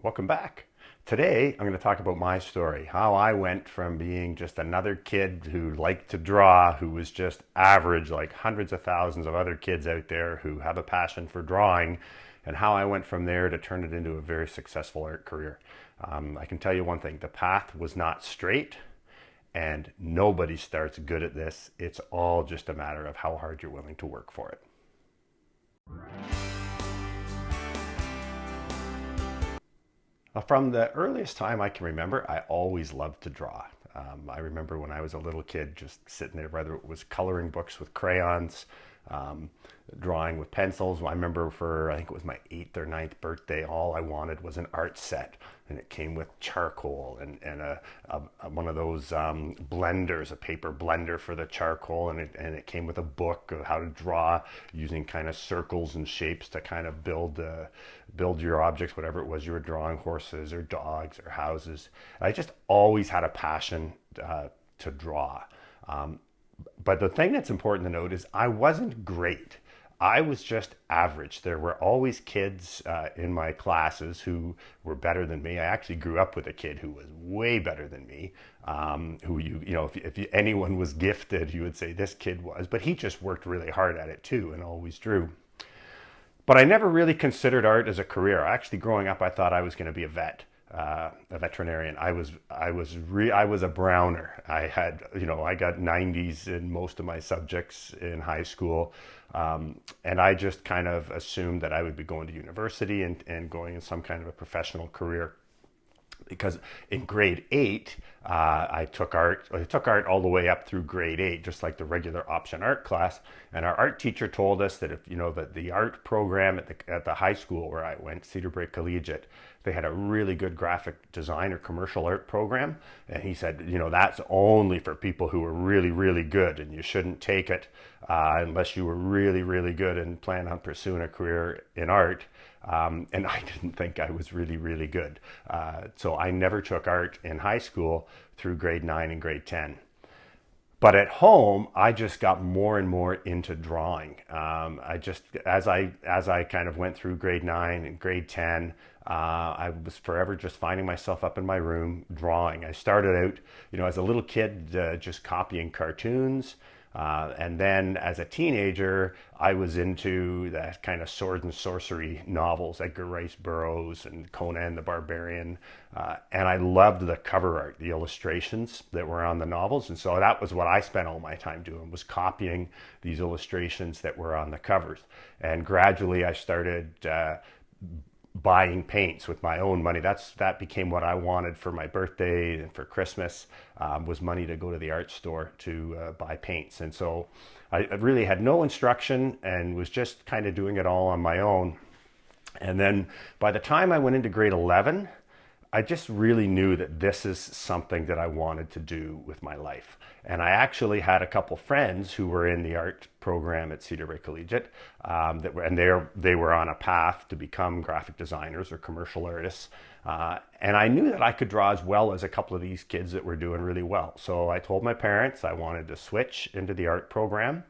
Welcome back. Today, I'm going to talk about my story, how I went from being just another kid who liked to draw, who was just average, like hundreds of thousands of other kids out there who have a passion for drawing, and how I went from there to turn it into a very successful art career. I can tell you one thing, the path was not straight, and nobody starts good at this. It's all just a matter of how hard you're willing to work for it. From the earliest time I can remember, I always loved to draw. I remember when I was a little kid just sitting there, whether it was coloring books with crayons, um, drawing with pencils. I remember I think it was my 8th or 9th birthday, all I wanted was an art set. And it came with charcoal and one of those blenders, a paper blender for the charcoal. And it came with a book of how to draw using kind of circles and shapes to kind of build your objects, whatever it was you were drawing, horses or dogs or houses. I just always had a passion to draw. Um, but the thing that's important to note is I wasn't great. I was just average. There were always kids in my classes who were better than me. I actually grew up with a kid who was way better than me. Who if anyone was gifted, you would say this kid was. But he just worked really hard at it too, and always drew. But I never really considered art as a career. Actually, growing up, I thought I was going to be a veterinarian. I was a Browner. I got 90s in most of my subjects in high school, and I just kind of assumed that I would be going to university and going in some kind of a professional career. Because in grade 8, I took art. I took art all the way up through grade 8, just like the regular option art class. And our art teacher told us that if that the art program at the high school where I went, Cedar Brae Collegiate, they had a really good graphic design or commercial art program. And he said, that's only for people who are really, really good, and you shouldn't take it unless you were really, really good and plan on pursuing a career in art. And I didn't think I was really, really good. So I never took art in high school through grade 9 and grade 10. But at home, I just got more and more into drawing. As I kind of went through grade 9 and grade 10, I was forever just finding myself up in my room drawing. I started out, as a little kid, just copying cartoons. And then as a teenager, I was into that kind of sword and sorcery novels, Edgar Rice Burroughs and Conan the Barbarian. And I loved the cover art, the illustrations that were on the novels. And so that was what I spent all my time doing, was copying these illustrations that were on the covers. And gradually I started buying paints with my own money. That became what I wanted for my birthday and for Christmas, was money to go to the art store to buy paints. And so I really had no instruction and was just kind of doing it all on my own. And then by the time I went into grade 11, I just really knew that this is something that I wanted to do with my life. And I actually had a couple friends who were in the art program at Cedar Brae Collegiate, they were on a path to become graphic designers or commercial artists. And I knew that I could draw as well as a couple of these kids that were doing really well. So I told my parents I wanted to switch into the art program.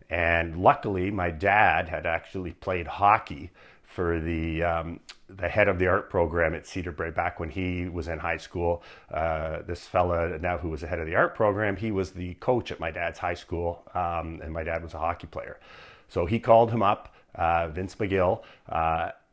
And luckily, my dad had actually played hockey for the head of the art program at Cedar Brae back when he was in high school. This fella now who was the head of the art program, he was the coach at my dad's high school, and my dad was a hockey player. So he called him up, Vince McGill,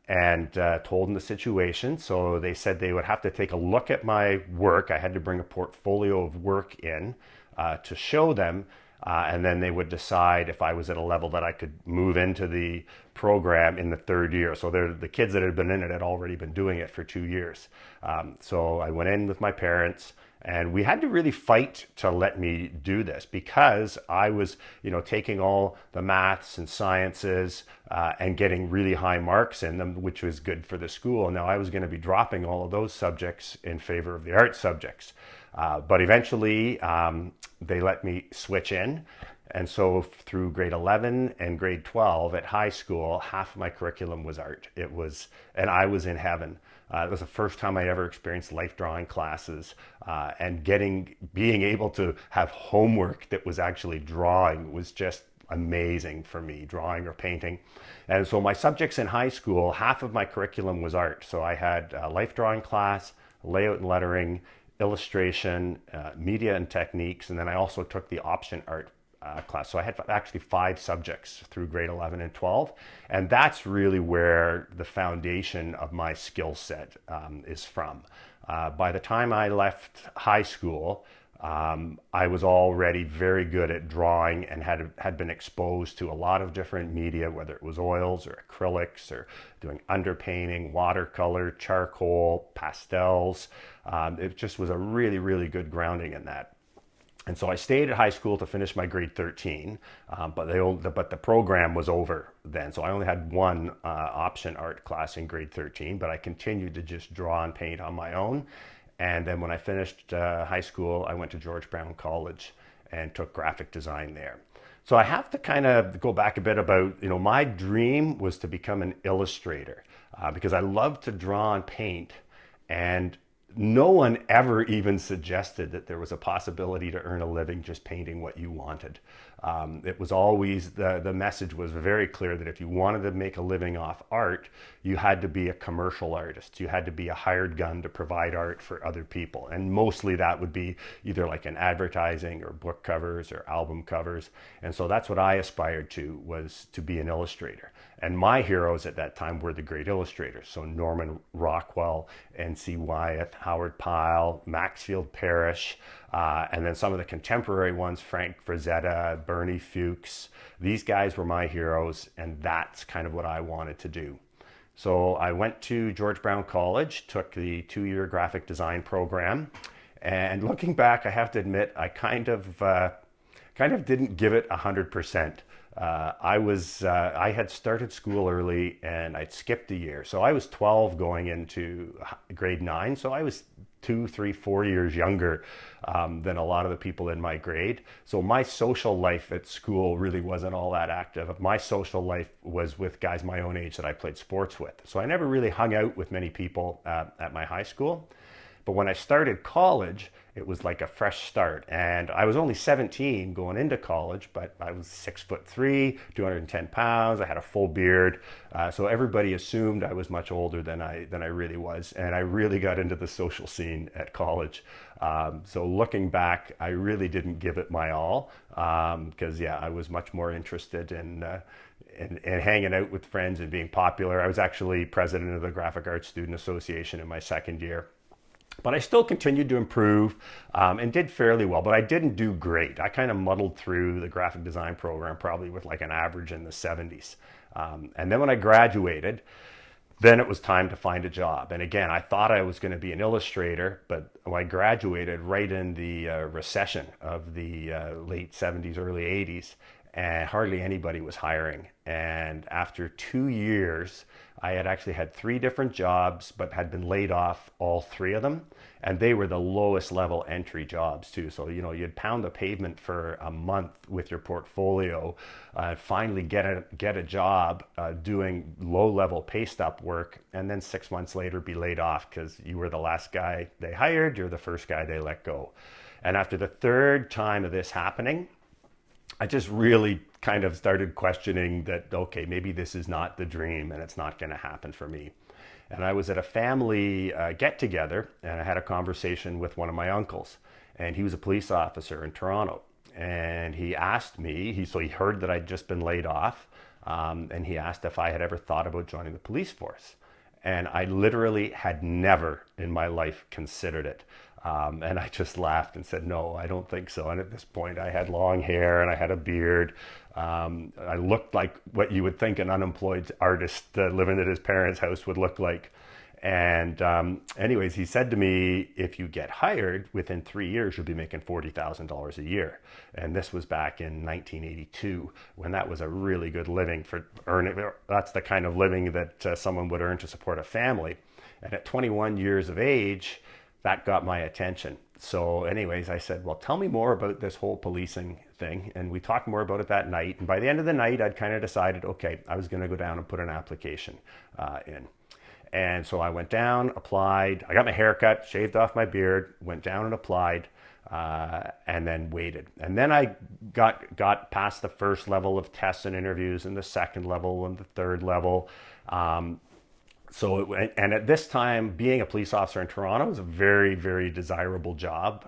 and told him the situation. So they said they would have to take a look at my work. I had to bring a portfolio of work in to show them. And then they would decide if I was at a level that I could move into the program in the 3rd year. So the kids that had been in it had already been doing it for 2 years. So I went in with my parents, and we had to really fight to let me do this because I was, taking all the maths and sciences and getting really high marks in them, which was good for the school. Now I was going to be dropping all of those subjects in favor of the art subjects. But eventually they let me switch in. And so through grade 11 and grade 12 at high school, half of my curriculum was art. And I was in heaven. It was the first time I ever experienced life drawing classes, and being able to have homework that was actually drawing was just amazing for me, drawing or painting. And so my subjects in high school, half of my curriculum was art. So I had a life drawing class, layout and lettering, illustration, media and techniques, and then I also took the option art class. So I had actually 5 subjects through grade 11 and 12, and that's really where the foundation of my skill set is from. By the time I left high school, I was already very good at drawing and had been exposed to a lot of different media, whether it was oils or acrylics or doing underpainting, watercolor, charcoal, pastels. It just was a really, really good grounding in that. And so I stayed at high school to finish my grade 13, but the program was over then. So I only had one option art class in grade 13, but I continued to just draw and paint on my own. And then when I finished high school, I went to George Brown College and took graphic design there. So I have to kind of go back a bit about, my dream was to become an illustrator because I love to draw and paint, and no one ever even suggested that there was a possibility to earn a living just painting what you wanted. It was always, the message was very clear that if you wanted to make a living off art, you had to be a commercial artist. You had to be a hired gun to provide art for other people. And mostly that would be either like an advertising or book covers or album covers. And so that's what I aspired to, was to be an illustrator. And my heroes at that time were the great illustrators. So Norman Rockwell, N.C. Wyeth, Howard Pyle, Maxfield Parrish, and then some of the contemporary ones, Frank Frazetta, Bernie Fuchs. These guys were my heroes, and that's kind of what I wanted to do. So I went to George Brown College, took the 2-year graphic design program, and looking back, I have to admit, I kind of didn't give it 100%. I had started school early and I'd skipped a year. So I was 12 going into grade 9. So I was 2, 3, 4 years younger than a lot of the people in my grade. So my social life at school really wasn't all that active. My social life was with guys my own age that I played sports with. So I never really hung out with many people at my high school. But when I started college, it was like a fresh start. And I was only 17 going into college, but I was 6'3", 210 pounds. I had a full beard. So everybody assumed I was much older than I really was. And I really got into the social scene at college. So looking back, I really didn't give it my all because, I was much more interested in hanging out with friends and being popular. I was actually president of the Graphic Arts Student Association in my second year. But I still continued to improve and did fairly well, but I didn't do great. I kind of muddled through the graphic design program, probably with like an average in the 70s. And then when I graduated, then it was time to find a job. And again, I thought I was going to be an illustrator, but I graduated right in the recession of the late 70s, early 80s, and hardly anybody was hiring. And after 2 years, I had actually had 3 different jobs, but had been laid off all 3 of them. And they were the lowest level entry jobs too. So, you'd pound the pavement for a month with your portfolio, finally get a job doing low level paste up work, and then 6 months later be laid off because you were the last guy they hired, you're the first guy they let go. And after the 3rd time of this happening, I just really kind of started questioning that, okay, maybe this is not the dream and it's not going to happen for me. And I was at a family get-together, and I had a conversation with one of my uncles, and he was a police officer in Toronto. And he asked me, so he heard that I'd just been laid off, and he asked if I had ever thought about joining the police force. And I literally had never in my life considered it. And I just laughed and said, no, I don't think so. And at this point, I had long hair and I had a beard. I looked like what you would think an unemployed artist living at his parents' house would look like. And anyways, he said to me, if you get hired, within 3 years, you'll be making $40,000 a year. And this was back in 1982, when that was a really good living for earning. That's the kind of living that someone would earn to support a family. And at 21 years of age, that got my attention. So anyways, I said, well, tell me more about this whole policing thing. And we talked more about it that night. And by the end of the night, I'd kind of decided, okay, I was going to go down and put an application in. And so I went down, applied. I got my hair cut, shaved off my beard, went down and applied, and then waited. And then I got past the first level of tests and interviews, and the second level and the third level. And at this time, being a police officer in Toronto was a very, very desirable job,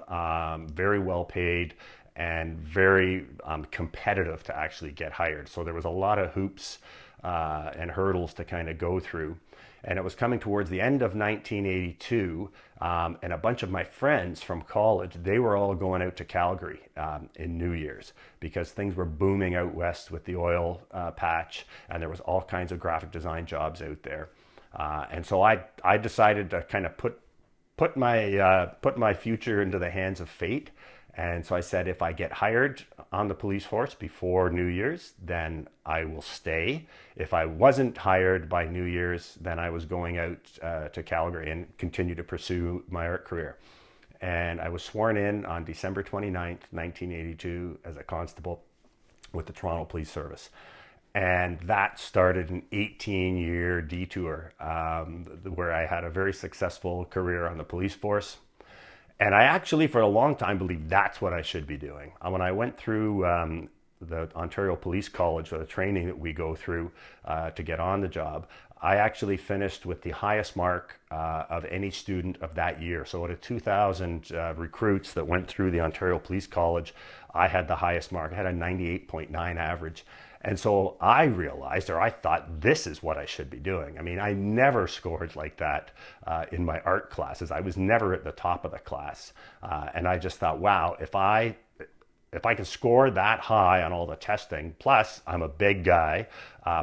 very well paid, and very competitive to actually get hired. So there was a lot of hoops and hurdles to kind of go through. And it was coming towards the end of 1982, and a bunch of my friends from college, they were all going out to Calgary in New Year's because things were booming out west with the oil patch, and there was all kinds of graphic design jobs out there. And so I decided to kind of put my future into the hands of fate. And so I said, if I get hired on the police force before New Year's, then I will stay. If I wasn't hired by New Year's, then I was going out to Calgary and continue to pursue my art career. And I was sworn in on December 29th, 1982 as a constable with the Toronto Police Service. And that started an 18-year detour where I had a very successful career on the police force. And I actually, for a long time, believed that's what I should be doing. When I went through the Ontario Police College, or the training that we go through to get on the job, I actually finished with the highest mark of any student of that year. So out of 2,000 recruits that went through the Ontario Police College, I had the highest mark. I had a 98.9 average. And so I realized, or I thought, this is what I should be doing. I mean, I never scored like that in my art classes. I was never at the top of the class. And I just thought, wow, if I can score that high on all the testing, plus I'm a big guy,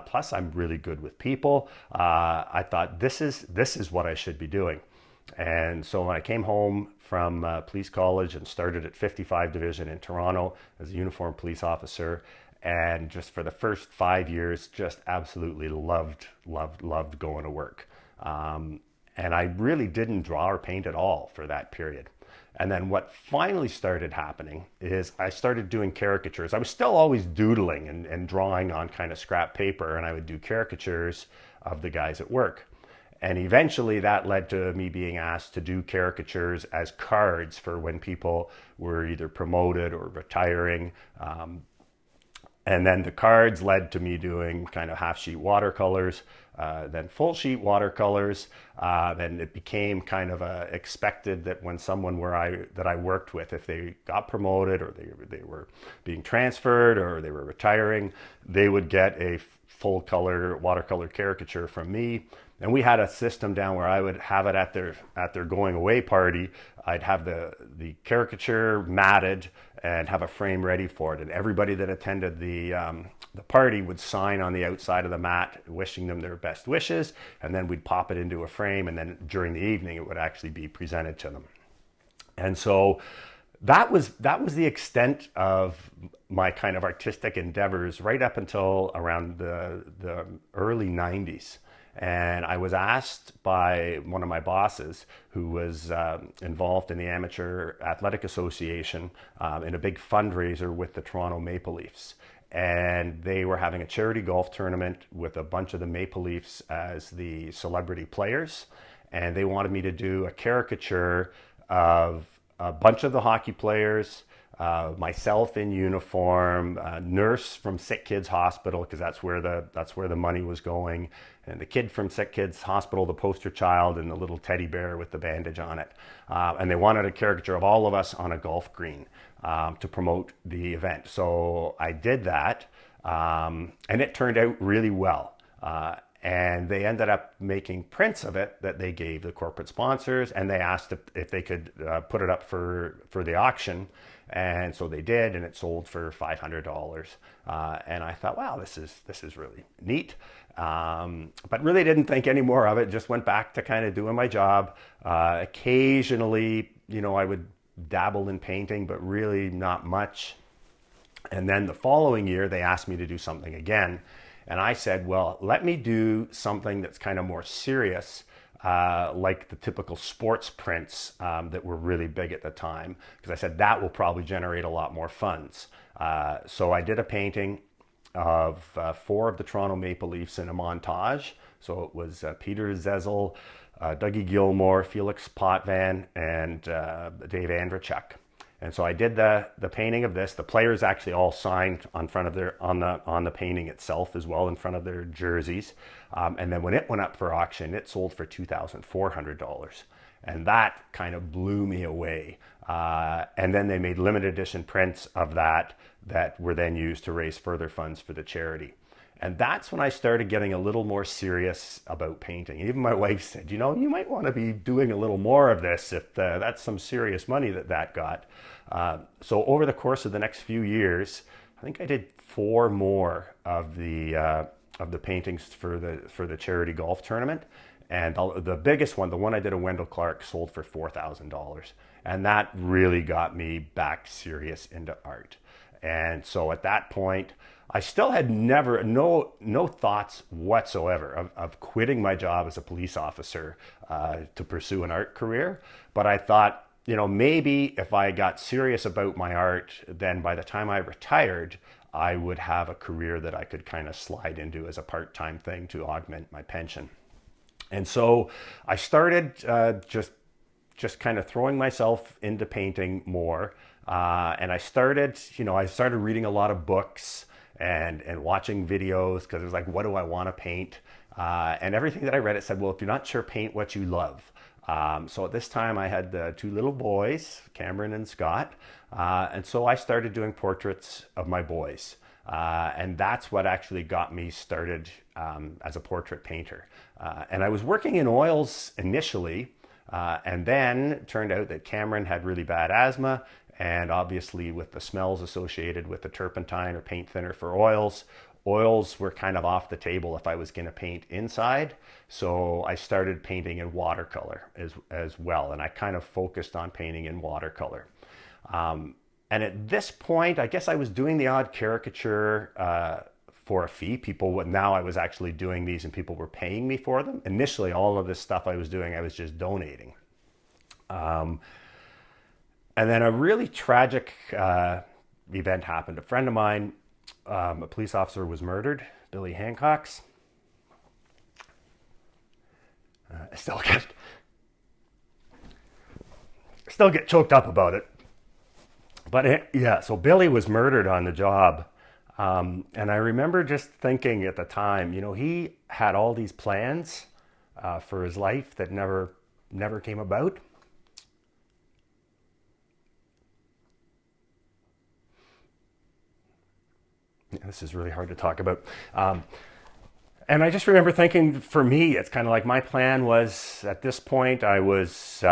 plus I'm really good with people, I thought this is what I should be doing. And so when I came home from police college and started at 55 Division in Toronto as a uniformed police officer, and just for the first 5 years, just absolutely loved going to work. And I really didn't draw or paint at all for that period. And then what finally started happening is I started doing caricatures. I was still always doodling and drawing on kind of scrap paper, and I would do caricatures of the guys at work. And eventually that led to me being asked to do caricatures as cards for when people were either promoted or retiring. And then the cards led to me doing kind of half sheet watercolors, then full sheet watercolors. Then it became kind of expected that when someone that I worked with, if they got promoted or they were being transferred or they were retiring, they would get a full color watercolor caricature from me. And we had a system down where I would have it at their going away party. I'd have the caricature matted and have a frame ready for it. And everybody that attended the party would sign on the outside of the mat, wishing them their best wishes. And then we'd pop it into a frame. And then during the evening, it would actually be presented to them. And so that was the extent of my kind of artistic endeavors right up until around the early 90s. And I was asked by one of my bosses, who was involved in the Amateur Athletic Association in a big fundraiser with the Toronto Maple Leafs. And they were having a charity golf tournament with a bunch of the Maple Leafs as the celebrity players. And they wanted me to do a caricature of a bunch of the hockey players, myself in uniform, a nurse from Sick Kids Hospital, because that's where the money was going, and the kid from Sick Kids Hospital, the poster child, and the little teddy bear with the bandage on it. And they wanted a caricature of all of us on a golf green to promote the event. So I did that, and it turned out really well. And they ended up making prints of it that they gave the corporate sponsors, and they asked if they could put it up for the auction. And so they did, and it sold for $500. And I thought, wow, this is really neat. But really didn't think any more of it. Just went back to kind of doing my job. Occasionally, I would dabble in painting, but really not much. And then the following year, they asked me to do something again. And I said, well, let me do something that's kind of more serious, like the typical sports prints that were really big at the time, because I said that will probably generate a lot more funds. So I did a painting, of four of the Toronto Maple Leafs in a montage. So it was Peter Zezel, Dougie Gilmore, Felix Potvin, and Dave Andreychuk. And so I did the painting of this. The players actually all signed on front of their on the painting itself as well, in front of their jerseys. And then when it went up for auction, it sold for $2,400, and that kind of blew me away. And then they made limited edition prints of that were then used to raise further funds for the charity. And that's when I started getting a little more serious about painting. Even my wife said, you know, you might want to be doing a little more of this if that's some serious money that got. So over the course of the next few years, I think I did 4 more of the paintings for the charity golf tournament. And the biggest one, the one I did of Wendell Clark, sold for $4,000. And that really got me back serious into art. And so at that point, I still had no thoughts whatsoever of quitting my job as a police officer to pursue an art career. But I thought, you know, maybe if I got serious about my art, then by the time I retired, I would have a career that I could kind of slide into as a part-time thing to augment my pension. And so I started just kind of throwing myself into painting more. And I started reading a lot of books and watching videos, because it was like, what do I want to paint? And everything that I read, it said, well, if you're not sure, paint what you love. So at this time I had 2 little boys, Cameron and Scott. And so I started doing portraits of my boys. And that's what actually got me started as a portrait painter. And I was working in oils initially, and then it turned out that Cameron had really bad asthma. And obviously with the smells associated with the turpentine or paint thinner for oils were kind of off the table if I was going to paint inside. So I started painting in watercolor as well. And I kind of focused on painting in watercolor. And at this point, I guess I was doing the odd caricature for a fee. Now I was actually doing these and people were paying me for them. Initially, all of this stuff I was doing, I was just donating. And then a really tragic event happened. A friend of mine, a police officer, was murdered, Billy Hancox. I still get choked up about it. But so Billy was murdered on the job. And I remember just thinking at the time, you know, he had all these plans for his life that never came about. This is really hard to talk about. And I just remember thinking, for me, it's kind of like my plan was, at this point, this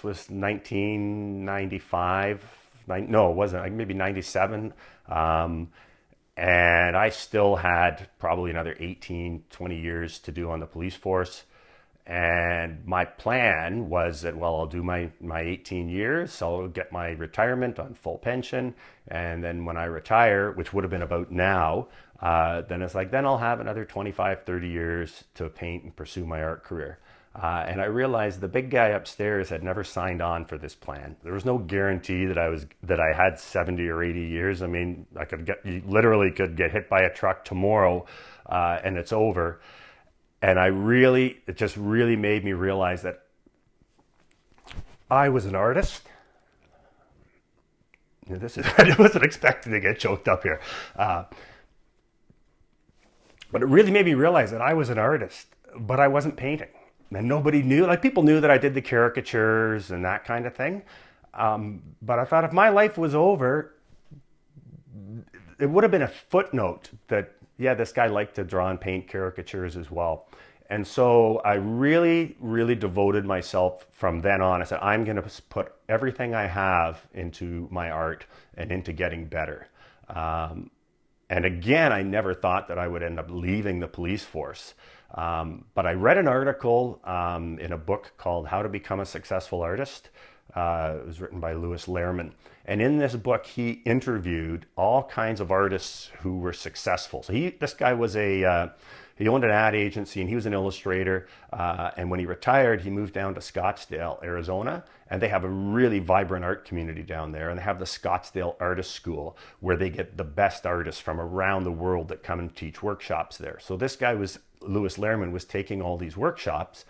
was 1995. No, it wasn't, like maybe 97. And I still had probably another 18, 20 years to do on the police force. And my plan was that, well, I'll do my 18 years, I'll get my retirement on full pension, and then when I retire, which would have been about now, then it's like, then I'll have another 25, 30 years to paint and pursue my art career. And I realized the big guy upstairs had never signed on for this plan. There was no guarantee that I had 70 or 80 years. I mean, you literally could get hit by a truck tomorrow, and it's over. And it just really made me realize that I was an artist. I wasn't expecting to get choked up here. But it really made me realize that I was an artist, but I wasn't painting. And nobody knew, like, people knew that I did the caricatures and that kind of thing. But I thought if my life was over, it would have been a footnote that, yeah, this guy liked to draw and paint caricatures as well. And so I really, really devoted myself from then on. I said, I'm going to put everything I have into my art and into getting better. And again, I never thought that I would end up leaving the police force. But I read an article in a book called How to Become a Successful Artist. It was written by Louis Lehrman. And in this book, he interviewed all kinds of artists who were successful. So this guy was He owned an ad agency and he was an illustrator. And when he retired, he moved down to Scottsdale, Arizona. And they have a really vibrant art community down there. And they have the Scottsdale Artist School where they get the best artists from around the world that come and teach workshops there. So this guy Louis Lehrman was taking all these workshops.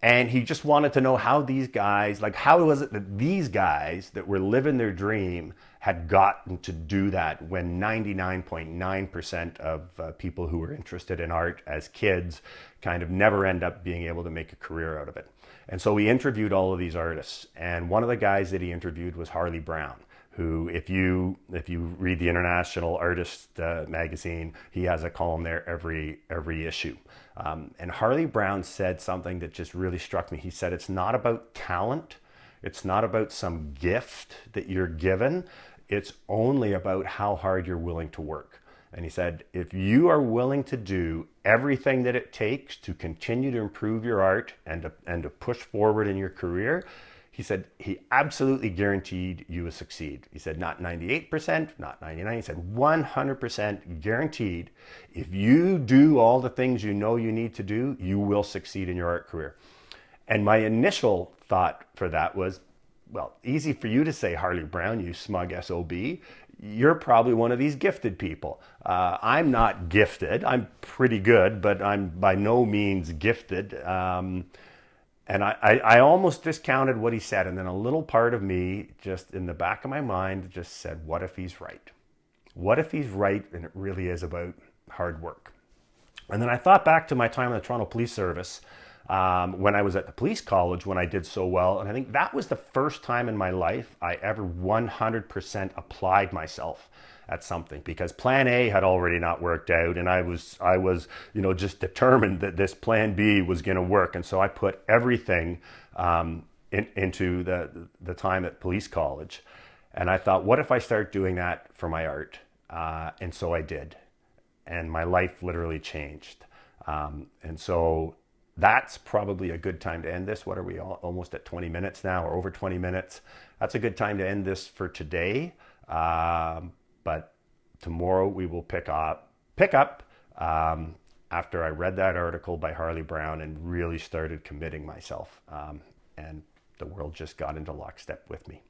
And he just wanted to know how these guys, like how was it that these guys that were living their dream had gotten to do that when 99.9% of people who were interested in art as kids kind of never end up being able to make a career out of it. And so he interviewed all of these artists. And one of the guys that he interviewed was Harley Brown, who, if you read the International Artist magazine, he has a column there every issue. And Harley Brown said something that just really struck me. He said, it's not about talent. It's not about some gift that you're given. It's only about how hard you're willing to work. And he said, if you are willing to do everything that it takes to continue to improve your art and to push forward in your career, he said he absolutely guaranteed you will succeed. He said not 98%, not 99%. He said 100% guaranteed. If you do all the things you know you need to do, you will succeed in your art career. And my initial thought for that was, well, easy for you to say, Harley Brown, you smug SOB. You're probably one of these gifted people. I'm not gifted. I'm pretty good, but I'm by no means gifted. And I almost discounted what he said. And then a little part of me, just in the back of my mind, just said, what if he's right? What if he's right and it really is about hard work? And then I thought back to my time in the Toronto Police Service when I was at the police college when I did so well. And I think that was the first time in my life I ever 100% applied myself at something, because plan A had already not worked out, and I was just determined that this plan B was going to work. And so I put everything into the time at police college. And I thought, what if I start doing that for my art? And so I did. And my life literally changed. And so that's probably a good time to end this. What are we, almost at 20 minutes now, or over 20 minutes? That's a good time to end this for today. But tomorrow we will pick up after I read that article by Harley Brown and really started committing myself. And the world just got into lockstep with me.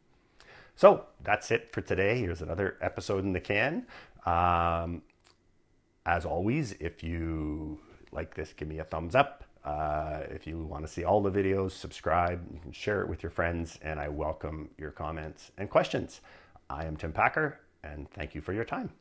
So that's it for today. Here's another episode in the can. As always, if you like this, give me a thumbs up. If you want to see all the videos, subscribe. You can share it with your friends, and I welcome your comments and questions. I am Tim Packer, and thank you for your time.